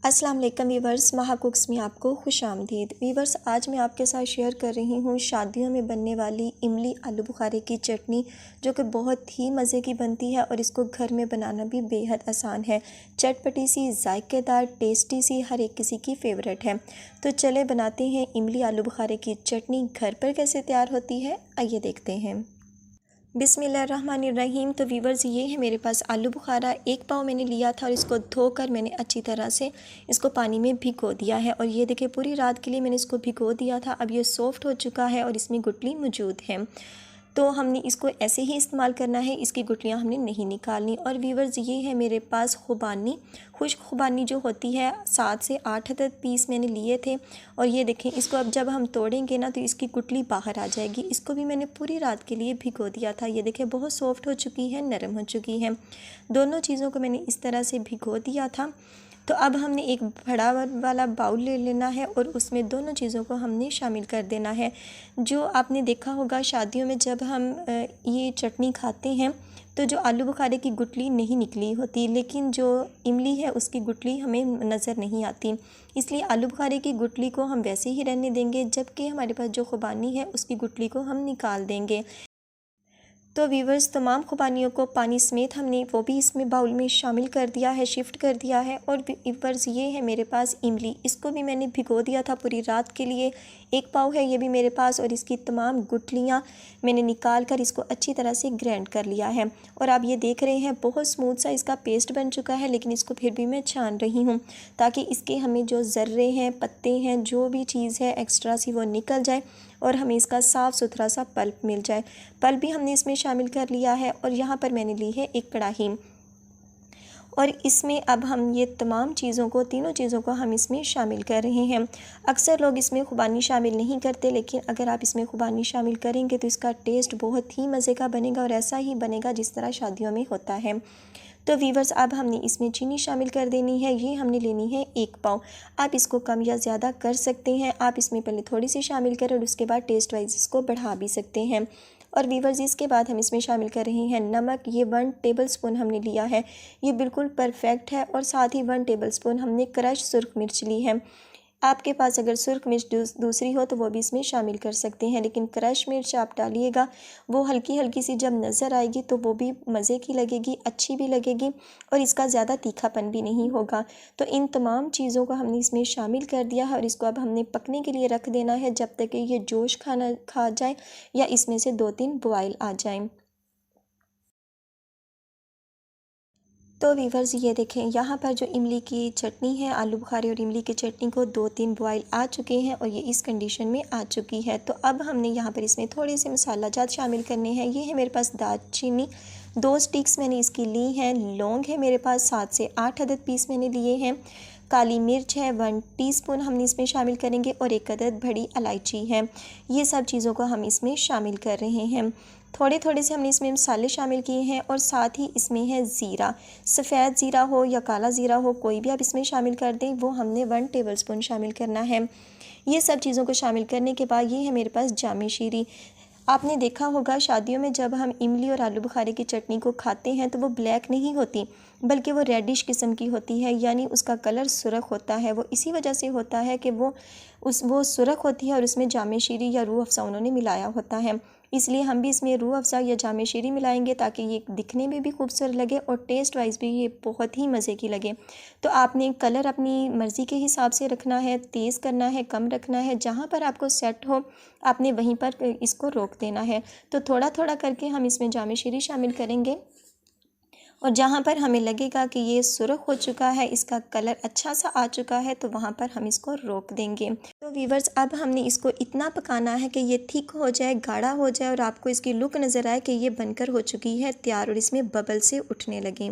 अस्सलाम वालेकुम वीवर्स, महा कुक्स में आपको खुशामदीद। वीवर्स, आज मैं आपके साथ शेयर कर रही हूँ शादियों में बनने वाली इमली आलू बुखारे की चटनी, जो कि बहुत ही मज़े की बनती है और इसको घर में बनाना भी बेहद आसान है। चटपटी सी, जायकेदार, टेस्टी सी, हर एक किसी की फ़ेवरेट है। तो चले बनाते हैं इमली आलू बुखारे की चटनी। घर पर कैसे तैयार होती है, आइए देखते हैं। बिस्मिल्लाहिर्रहमानिर्रहीम। तो वीवर्स, ये है मेरे पास आलू बुखारा। 1 पाव मैंने लिया था और इसको धोकर मैंने अच्छी तरह से इसको पानी में भिगो दिया है। और ये देखिए, पूरी रात के लिए मैंने इसको भिगो दिया था। अब ये सॉफ्ट हो चुका है और इसमें गुठली मौजूद है। तो हमने इसको ऐसे ही इस्तेमाल करना है, इसकी गुठलियाँ हमने नहीं निकालनी। और वीवर्स, ये है मेरे पास खुबानी, खुश्क खुबानी जो होती है, 7 से 8 अदद पीस मैंने लिए थे। और ये देखें, इसको अब जब हम तोड़ेंगे ना तो इसकी गुठली बाहर आ जाएगी। इसको भी मैंने पूरी रात के लिए भिगो दिया था। ये देखें, बहुत सॉफ्ट हो चुकी है, नरम हो चुकी है। दोनों चीज़ों को मैंने इस तरह से भिगो दिया था। तो अब हमने एक बड़ा वाला बाउल ले लेना है और उसमें दोनों चीज़ों को हमने शामिल कर देना है। जो आपने देखा होगा शादियों में जब हम ये चटनी खाते हैं तो जो आलू बुखारे की गुठली नहीं निकली होती, लेकिन जो इमली है उसकी गुठली हमें नज़र नहीं आती। इसलिए आलू बुखारे की गुठली को हम वैसे ही रहने देंगे, जबकि हमारे पास जो खुबानी है उसकी गुठली को हम निकाल देंगे। तो वीवर्स, तमाम खुबानियों को पानी समेत हमने वो भी इसमें बाउल में शामिल कर दिया है, शिफ्ट कर दिया है। और वीवर्स, ये है मेरे पास इमली, इसको भी मैंने भिगो दिया था पूरी रात के लिए। 1 पाव है ये भी मेरे पास और इसकी तमाम गुठलियाँ मैंने निकाल कर इसको अच्छी तरह से ग्राइंड कर लिया है। और आप ये देख रहे हैं, बहुत स्मूथ सा इसका पेस्ट बन चुका है, लेकिन इसको फिर भी मैं छान रही हूँ ताकि इसके हमें जो ज़र्रे हैं, पत्ते हैं, जो भी चीज़ है एक्स्ट्रा सी, वो निकल जाए और हमें इसका साफ़ सुथरा सा पल्प मिल जाए। पल्प भी हमने इसमें शामिल कर लिया है। और यहाँ पर मैंने ली है एक कढ़ाई और इसमें अब हम ये तमाम चीज़ों को, तीनों चीज़ों को हम इसमें शामिल कर रहे हैं। अक्सर लोग इसमें खुबानी शामिल नहीं करते, लेकिन अगर आप इसमें खुबानी शामिल करेंगे तो इसका टेस्ट बहुत ही मज़े का बनेगा और ऐसा ही बनेगा जिस तरह शादियों में होता है। तो वीवर्स, अब हमने इसमें चीनी शामिल कर देनी है। ये हमने लेनी है 1 पाव। आप इसको कम या ज़्यादा कर सकते हैं। आप इसमें पहले थोड़ी सी शामिल करें और उसके बाद टेस्ट वाइज इसको बढ़ा भी सकते हैं। और वीवर्स, इसके बाद हम इसमें शामिल कर रहे हैं नमक। ये 1 टेबलस्पून हमने लिया है, ये बिल्कुल परफेक्ट है। और साथ ही 1 टेबलस्पून हमने क्रश सुर्ख मिर्च ली है। आपके पास अगर सुर्ख मिर्च दूसरी हो तो वो भी इसमें शामिल कर सकते हैं, लेकिन क्रश मिर्च आप डालिएगा, वो हल्की हल्की सी जब नज़र आएगी तो वो भी मज़े की लगेगी, अच्छी भी लगेगी और इसका ज़्यादा तीखापन भी नहीं होगा। तो इन तमाम चीज़ों को हमने इसमें शामिल कर दिया है और इसको अब हमने पकने के लिए रख देना है जब तक कि ये जोश खा जाए या इसमें से 2-3 बॉयल आ जाएँ। तो वीवर्स, ये देखें, यहाँ पर जो इमली की चटनी है, आलू बुखारे और इमली की चटनी को 2-3 बॉयल आ चुके हैं और ये इस कंडीशन में आ चुकी है। तो अब हमने यहाँ पर इसमें थोड़े से मसाला जात शामिल करने हैं। ये है मेरे पास दालचीनी, 2 स्टिक्स मैंने इसकी ली हैं। लौंग है मेरे पास 7 से 8 अदद पीस मैंने लिए हैं। काली मिर्च है 1 टीस्पून हमने इसमें शामिल करेंगे और 1 अदद बड़ी इलायची है। ये सब चीज़ों को हम इसमें शामिल कर रहे हैं। थोड़े थोड़े से हमने इसमें मसाले शामिल किए हैं और साथ ही इसमें है ज़ीरा। सफ़ेद ज़ीरा हो या काला ज़ीरा हो, कोई भी आप इसमें शामिल कर दें, वो हमने 1 टेबलस्पून शामिल करना है। ये सब चीज़ों को शामिल करने के बाद ये है मेरे पास जामे शीरी। आपने देखा होगा शादियों में जब हम इमली और आलू बुखारे की चटनी को खाते हैं तो वो ब्लैक नहीं होती, बल्कि वो रेडिश किस्म की होती है, यानी उसका कलर सुर्ख होता है। वो इसी वजह से होता है कि वो सुर्ख होती है और उसमें जामे शीरी या रूह अफ़ज़ा उन्होंने मिलाया होता है। इसलिए हम भी इसमें रूह अफ़ज़ा या जामे शीरी मिलाएंगे ताकि ये दिखने में भी खूबसूरत लगे और टेस्ट वाइज भी ये बहुत ही मज़े की लगे। तो आपने कलर अपनी मर्ज़ी के हिसाब से रखना है, तेज़ करना है, कम रखना है, जहाँ पर आपको सेट हो आपने वहीं पर इसको रोक देना है। तो थोड़ा थोड़ा करके हम इसमें जामे शीरी शामिल करेंगे और जहाँ पर हमें लगेगा कि ये सुर्ख हो चुका है, इसका कलर अच्छा सा आ चुका है, तो वहाँ पर हम इसको रोक देंगे। तो वीवर्स, अब हमने इसको इतना पकाना है कि ये थिक हो जाए, गाढ़ा हो जाए और आपको इसकी लुक नज़र आए कि ये बनकर हो चुकी है तैयार और इसमें बबल से उठने लगे।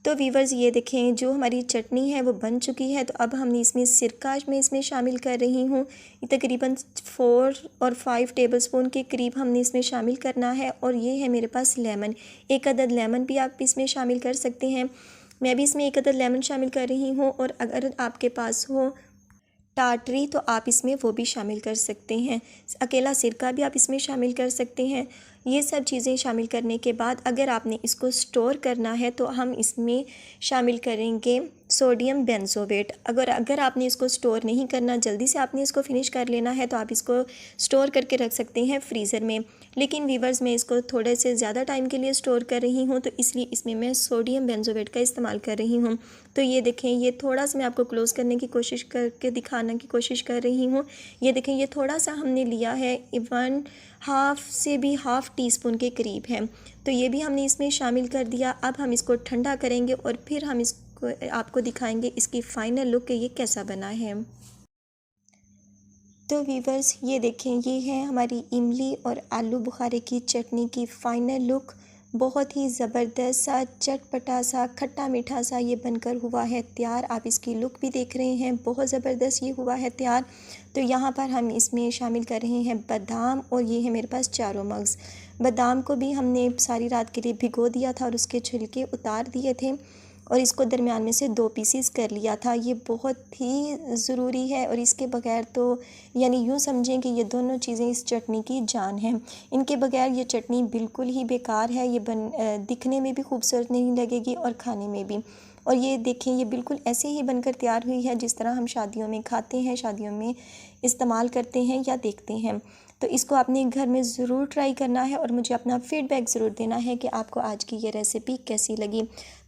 तो वीवर्स, ये देखें, जो हमारी चटनी है वो बन चुकी है। तो अब हमने इसमें सिरका में इसमें शामिल कर रही हूँ। तकरीबन 4 और 5 टेबलस्पून के करीब हमने इसमें शामिल करना है। और ये है मेरे पास लेमन, 1 अदद लेमन भी आप इसमें शामिल कर सकते हैं। मैं भी इसमें 1 अदद लेमन शामिल कर रही हूँ। और अगर आपके पास हो टाटरी तो आप इसमें वो भी शामिल कर सकते हैं। अकेला सिरका भी आप इसमें शामिल कर सकते हैं। ये सब चीज़ें शामिल करने के बाद अगर आपने इसको स्टोर करना है तो हम इसमें शामिल करेंगे सोडियम बेंजोएट। अगर आपने इसको स्टोर नहीं करना, जल्दी से आपने इसको फिनिश कर लेना है, तो आप इसको स्टोर करके रख सकते हैं फ्रीज़र में। लेकिन वीवर्स, मैं इसको थोड़े से ज़्यादा टाइम के लिए स्टोर कर रही हूँ, तो इसलिए इसमें मैं सोडियम बेंजोएट का इस्तेमाल कर रही हूँ। तो ये देखें, ये थोड़ा सा मैं आपको क्लोज़ करने की कोशिश करके दिखाने की कोशिश कर रही हूँ। ये देखें, ये थोड़ा सा हमने लिया है, 1/2 से भी हाफ़ टी स्पून के करीब है। तो ये भी हमने इसमें शामिल कर दिया। अब हम इसको ठंडा करेंगे और फिर हम इसको आपको दिखाएंगे इसकी फ़ाइनल लुक कि ये कैसा बना है। तो वीवर्स, ये देखें, ये है हमारी इमली और आलू बुखारे की चटनी की फ़ाइनल लुक। बहुत ही ज़बरदस्त सा, चटपटा सा, खट्टा मीठा सा ये बनकर हुआ है तैयार। आप इसकी लुक भी देख रहे हैं, बहुत ज़बरदस्त ये हुआ है तैयार। तो यहाँ पर हम इसमें शामिल कर रहे हैं बादाम, और ये है मेरे पास चारों मग्ज़। बादाम को भी हमने सारी रात के लिए भिगो दिया था और उसके छिलके उतार दिए थे, और इसको दरमियान में से 2 पीसीस कर लिया था। ये बहुत ही ज़रूरी है, और इसके बगैर तो यानी यूँ समझें कि ये दोनों चीज़ें इस चटनी की जान हैं। इनके बगैर ये चटनी बिल्कुल ही बेकार है। ये दिखने में भी खूबसूरत नहीं लगेगी और खाने में भी। और ये देखें, ये बिल्कुल ऐसे ही बनकर तैयार हुई है जिस तरह हम शादियों में खाते हैं, शादियों में इस्तेमाल करते हैं या देखते हैं। तो इसको आपने घर में ज़रूर ट्राई करना है और मुझे अपना फ़ीडबैक ज़रूर देना है कि आपको आज की ये रेसिपी कैसी लगी।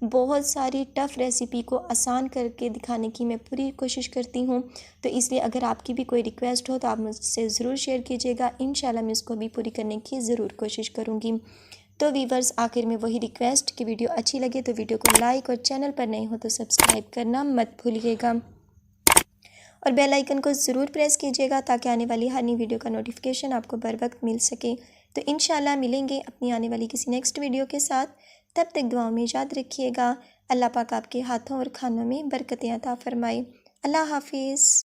बहुत सारी टफ़ रेसिपी को आसान करके दिखाने की मैं पूरी कोशिश करती हूँ, तो इसलिए अगर आपकी भी कोई रिक्वेस्ट हो तो आप मुझसे ज़रूर शेयर कीजिएगा। इंशाल्लाह मैं इसको भी पूरी करने की ज़रूर कोशिश करूँगी। तो वीवर्स, आखिर में वही रिक्वेस्ट कि वीडियो अच्छी लगे तो वीडियो को लाइक, और चैनल पर नए हो तो सब्सक्राइब करना मत भूलिएगा, और बेल आइकन को ज़रूर प्रेस कीजिएगा ताकि आने वाली हर नई वीडियो का नोटिफिकेशन आपको बर वक्त मिल सके। तो इंशाल्लाह मिलेंगे अपनी आने वाली किसी नेक्स्ट वीडियो के साथ। तब तक दुआओं में याद रखिएगा। अल्लाह पाक आपके हाथों और खानों में बरकतें अता फ़रमाए। अल्लाह हाफिज़।